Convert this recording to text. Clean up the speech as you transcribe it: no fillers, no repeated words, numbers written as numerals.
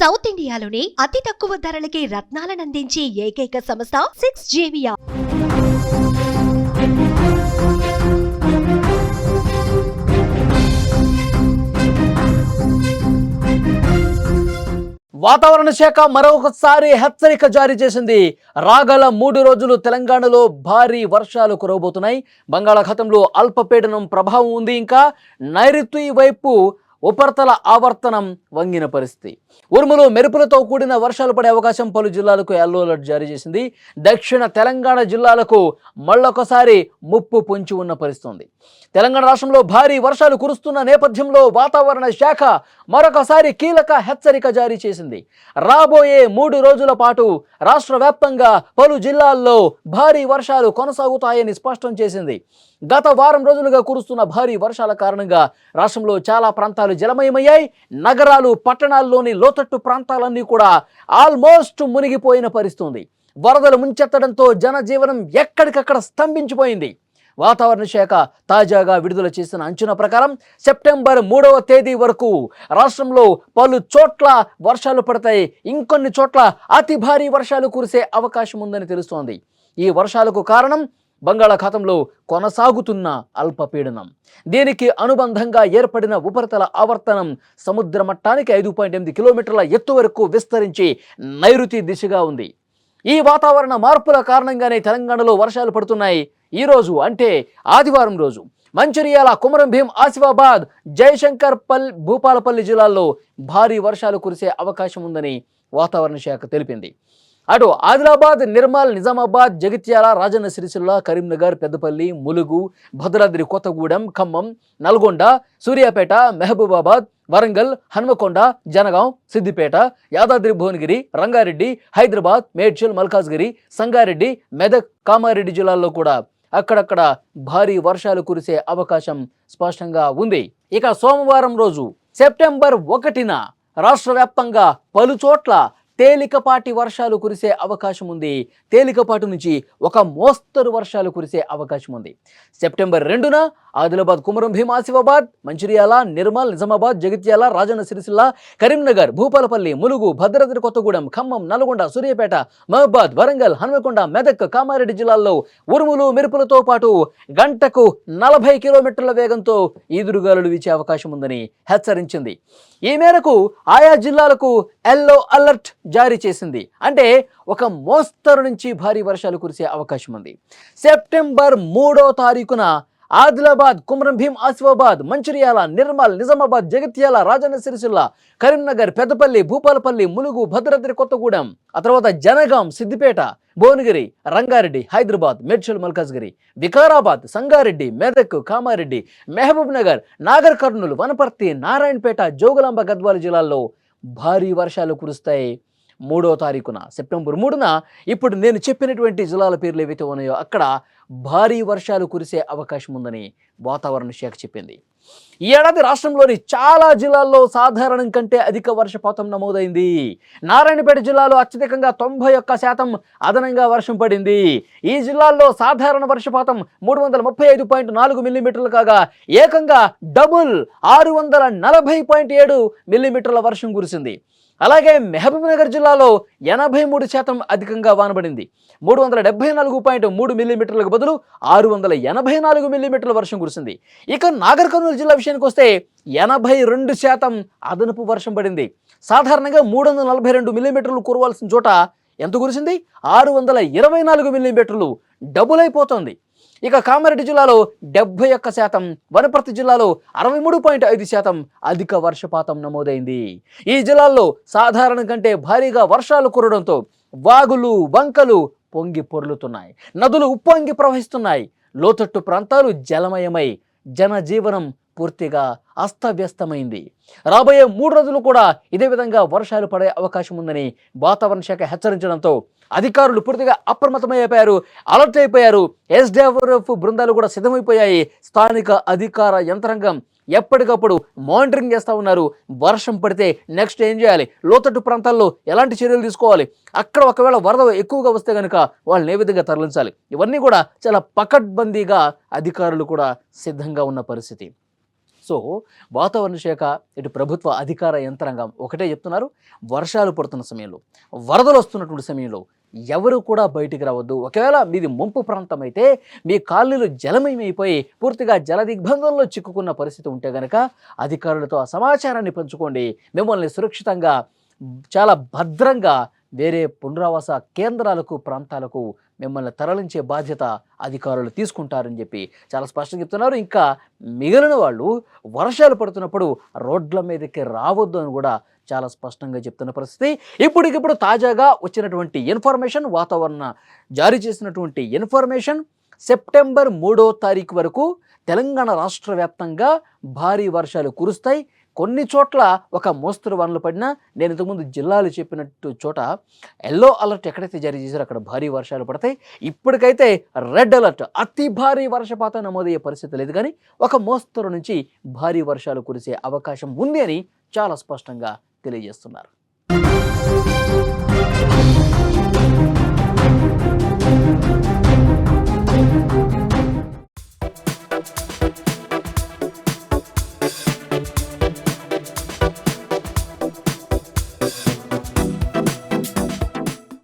South ఇండియాలోనే అతి తక్కువ ధరలకి రత్నాలనందించే ఏకైక సంస్థ 6JVR. వాతావరణ శాఖ మరొకసారి హెచ్చరిక జారీ చేసింది. రాగల 3 రోజులు తెలంగాణలో భారీ వర్షాలు కురవబోతున్నాయి. బంగాళాఖాతంలో అల్పపీడనం ప్రభావం ఉంది. ఇంకా నైరుతి వైపు ఉపరితల ఆవర్తనం వంగిన పరిస్థితి. ఉరుములు మెరుపులతో కూడిన వర్షాలు పడే అవకాశం. పలు జిల్లాలకు యెల్లో అలర్ట్ జారీ చేసింది. దక్షిణ తెలంగాణ జిల్లాలకు మళ్ళొకసారి ముప్పు పొంచి ఉన్న పరిస్థితి. తెలంగాణ రాష్ట్రంలో భారీ వర్షాలు కురుస్తున్న నేపథ్యంలో వాతావరణ శాఖ మరొకసారి కీలక హెచ్చరిక జారీ చేసింది. రాబోయే 3 రోజుల పాటు రాష్ట్ర వ్యాప్తంగా పలు జిల్లాల్లో భారీ వర్షాలు కొనసాగుతాయని స్పష్టం చేసింది. గత వారం రోజులుగా కురుస్తున్న భారీ వర్షాల కారణంగా రాష్ట్రంలో చాలా ప్రాంతాలు జలమయమయ్యాయి. నగరాలు, పట్టణాల్లోని లోతట్టు ప్రాంతాలన్నీ కూడా ఆల్మోస్ట్ మునిగిపోయిన పరిస్థితి. వరదలు ముంచెత్తడంతో జనజీవనం ఎక్కడికక్కడ స్తంభించిపోయింది. వాతావరణ శాఖ తాజాగా విడుదల చేసిన అంచనా ప్రకారం సెప్టెంబర్ 3వ తేదీ వరకు రాష్ట్రంలో పలు చోట్ల వర్షాలు పడతాయి. ఇంకొన్ని చోట్ల అతి భారీ వర్షాలు కురిసే అవకాశం ఉందని తెలుస్తోంది. ఈ వర్షాలకు కారణం బంగాళాఖాతంలో కొనసాగుతున్న అల్పపీడనం. దీనికి అనుబంధంగా ఏర్పడిన ఉపరితల ఆవర్తనం సముద్ర మట్టానికి 5.8 కిలోమీటర్ల ఎత్తు వరకు విస్తరించి నైరుతి దిశగా ఉంది. ఈ వాతావరణ మార్పుల కారణంగానే తెలంగాణలో వర్షాలు పడుతున్నాయి. ఈ రోజు అంటే ఆదివారం రోజు మంచిర్యాల, కొమరం భీం, ఆసిఫాబాద్, జయశంకర్, భూపాలపల్లి జిల్లాల్లో భారీ వర్షాలు కురిసే అవకాశం ఉందని వాతావరణ శాఖ తెలిపింది. అటు ఆదిలాబాద్, నిర్మల్, నిజామాబాద్, జగిత్యాల, రాజన్న సిరిసిల్ల, కరీంనగర్, పెద్దపల్లి, ములుగు, భద్రాద్రి కొత్తగూడెం, ఖమ్మం, నల్గొండ, సూర్యాపేట, మహబూబాబాద్, వరంగల్, హన్మకొండ, జనగాం, సిద్దిపేట, యాదాద్రి భువనగిరి, రంగారెడ్డి, హైదరాబాద్, మేడ్చల్, మల్కాజ్గిరి, సంగారెడ్డి, మెదక్, కామారెడ్డి జిల్లాల్లో కూడా అక్కడక్కడ భారీ వర్షాలు కురిసే అవకాశం స్పష్టంగా ఉంది. ఇక సోమవారం రోజు సెప్టెంబర్ 1న రాష్ట్ర వ్యాప్తంగా పలు చోట్ల తేలికపాటి వర్షాలు కురిసే అవకాశం ఉంది. తేలికపాటి నుంచి ఒక మోస్తరు వర్షాలు కురిసే అవకాశం ఉంది. సెప్టెంబర్ 2న ఆదిలాబాద్, కొమరం భీం, ఆసిఫాబాద్, మంచిర్యాల, నిర్మల్, నిజామాబాద్, జగిత్యాల, రాజన్న సిరిసిల్ల, కరీంనగర్, భూపాలపల్లి, ములుగు, భద్రాద్రి కొత్తగూడెం, ఖమ్మం, నల్గొండ, సూర్యాపేట, మహబాద్, వరంగల్, హన్మకొండ, మెదక్, కామారెడ్డి జిల్లాల్లో ఉరుములు మెరుపులతో పాటు గంటకు 40 కిలోమీటర్ల వేగంతో ఈదురుగాలులు వీచే అవకాశం ఉందని హెచ్చరించింది. ఈ మేరకు ఆయా జిల్లాలకు యెల్లో అలర్ట్ జారీ చేసింది. అంటే ఒక మోస్తరు నుంచి భారీ వర్షాలు కురిసే అవకాశం ఉంది. సెప్టెంబర్ 3వ తారీఖున ఆదిలాబాద్, కొమరం భీం, ఆసిఫాబాద్, మంచిర్యాల, నిర్మల్, నిజామాబాద్, జగిత్యాల, రాజన్న సిరిసిల్ల, కరీంనగర్, పెద్దపల్లి, భూపాలపల్లి, ములుగు, భద్రాద్రి కొత్తగూడెం, ఆ తర్వాత జనగాం, సిద్దిపేట, భువనగిరి, రంగారెడ్డి, హైదరాబాద్, మేడ్చల్, మల్కాజ్గిరి, వికారాబాద్, సంగారెడ్డి, మెదక్, కామారెడ్డి, మహబూబ్ నగర్, నాగర్ కర్నూలు, వనపర్తి, నారాయణపేట, జోగులాంబ, గద్వాల జిల్లాల్లో భారీ వర్షాలు కురుస్తాయి. 3వ తారీఖున సెప్టెంబర్ 3న ఇప్పుడు నేను చెప్పినటువంటి జిల్లాల పేర్లు ఏవైతే ఉన్నాయో అక్కడ భారీ వర్షాలు కురిసే అవకాశం ఉందని వాతావరణ శాఖ చెప్పింది. ఈ ఏడాది రాష్ట్రంలోని చాలా జిల్లాల్లో సాధారణం కంటే అధిక వర్షపాతం నమోదైంది. నారాయణపేట జిల్లాలో అత్యధికంగా 91% అదనంగా వర్షం పడింది. ఈ జిల్లాల్లో సాధారణ వర్షపాతం 335.4 మిల్లీమీటర్లు కాగా ఏకంగా డబుల్ 640.7 మిల్లీమీటర్ల వర్షం కురిసింది. అలాగే మహబూబ్ నగర్ జిల్లాలో 83% అధికంగా వానబడింది. 374.3 మిల్లీమీటర్లకు బదులు 684 మిల్లీమీటర్ల వర్షం కురిసింది. ఇక నాగర్ కర్నూలు జిల్లా విషయానికి వస్తే 82% అదనపు వర్షం పడింది. సాధారణంగా 342 మిల్లీమీటర్లు కురవాల్సిన చోట ఎంత కురిసింది? 624 మిల్లీమీటర్లు, డబుల్ అయిపోతుంది. ఇక కామారెడ్డి జిల్లాలో 71%, వనపర్తి జిల్లాలో 63.5% అధిక వర్షపాతం నమోదైంది. ఈ జిల్లాల్లో సాధారణం కంటే భారీగా వర్షాలు కురవడంతో వాగులు, వంకలు పొంగి పొర్లుతున్నాయి. నదులు ఉప్పొంగి ప్రవహిస్తున్నాయి. లోతట్టు ప్రాంతాలు జలమయమై జనజీవనం పూర్తిగా అస్తవ్యస్తమైంది. రాబోయే 3 రోజులు కూడా ఇదే విధంగా వర్షాలు పడే అవకాశం ఉందని వాతావరణ శాఖ హెచ్చరించడంతో అధికారులు పూర్తిగా అప్రమత్తమైపోయారు, అలర్ట్ అయిపోయారు. ఎస్డిఆర్ఎఫ్ బృందాలు కూడా సిద్ధమైపోయాయి. స్థానిక అధికార యంత్రాంగం ఎప్పటికప్పుడు మానిటరింగ్ చేస్తూ ఉన్నారు. వర్షం పడితే నెక్స్ట్ ఏం చేయాలి, లోతట్టు ప్రాంతాల్లో ఎలాంటి చర్యలు తీసుకోవాలి, అక్కడ ఒకవేళ వరద ఎక్కువగా వస్తే కనుక వాళ్ళని ఏ విధంగా తరలించాలి, ఇవన్నీ కూడా చాలా పకడ్బందీగా అధికారులు కూడా సిద్ధంగా ఉన్న పరిస్థితి. సో వాతావరణ శాఖ ఇటు ప్రభుత్వ అధికార యంత్రాంగం ఒకటే చెప్తున్నారు, వర్షాలు పడుతున్న సమయంలో, వరదలు వస్తున్నటువంటి సమయంలో ఎవరు కూడా బయటికి రావద్దు. ఒకవేళ మీది ముంపు ప్రాంతం అయితే మీ కాలనీలు జలమయమైపోయి పూర్తిగా జల దిగ్బంధంలో చిక్కుకున్న పరిస్థితి ఉంటే గనక అధికారులతో ఆ సమాచారాన్ని పంచుకోండి. మిమ్మల్ని సురక్షితంగా చాలా భద్రంగా వేరే పునరావాస కేంద్రాలకు ప్రాంతాలకు మిమ్మల్ని తరలించే బాధ్యత అధికారులు తీసుకుంటారని చెప్పి చాలా స్పష్టంగా చెప్తున్నారు. ఇంకా మిగిలిన వాళ్ళు వర్షాలు పడుతున్నప్పుడు రోడ్ల మీదకి రావద్దు అని కూడా చాలా స్పష్టంగా చెప్తున్న పరిస్థితి. ఇప్పటికిప్పుడు తాజాగా వచ్చినటువంటి ఇన్ఫర్మేషన్, వాతావరణ జారీ చేసినటువంటి ఇన్ఫర్మేషన్, సెప్టెంబర్ 3వ తారీఖు వరకు తెలంగాణ రాష్ట్ర వ్యాప్తంగా భారీ వర్షాలు కురుస్తాయి. కొన్ని చోట్ల ఒక మోస్తరు వానలు పడినా, నేను ఇంతకుముందు జిల్లాలు చెప్పినట్టు చోట ఎల్లో అలర్ట్ ఎక్కడైతే జారీ చేశారో అక్కడ భారీ వర్షాలు పడతాయి. ఇప్పటికైతే రెడ్ అలర్ట్, అతి భారీ వర్షపాతం నమోదయ్యే పరిస్థితి లేదు, కానీ ఒక మోస్తరు నుంచి భారీ వర్షాలు కురిసే అవకాశం ఉంది అని చాలా స్పష్టంగా తెలియజేస్తున్నారు.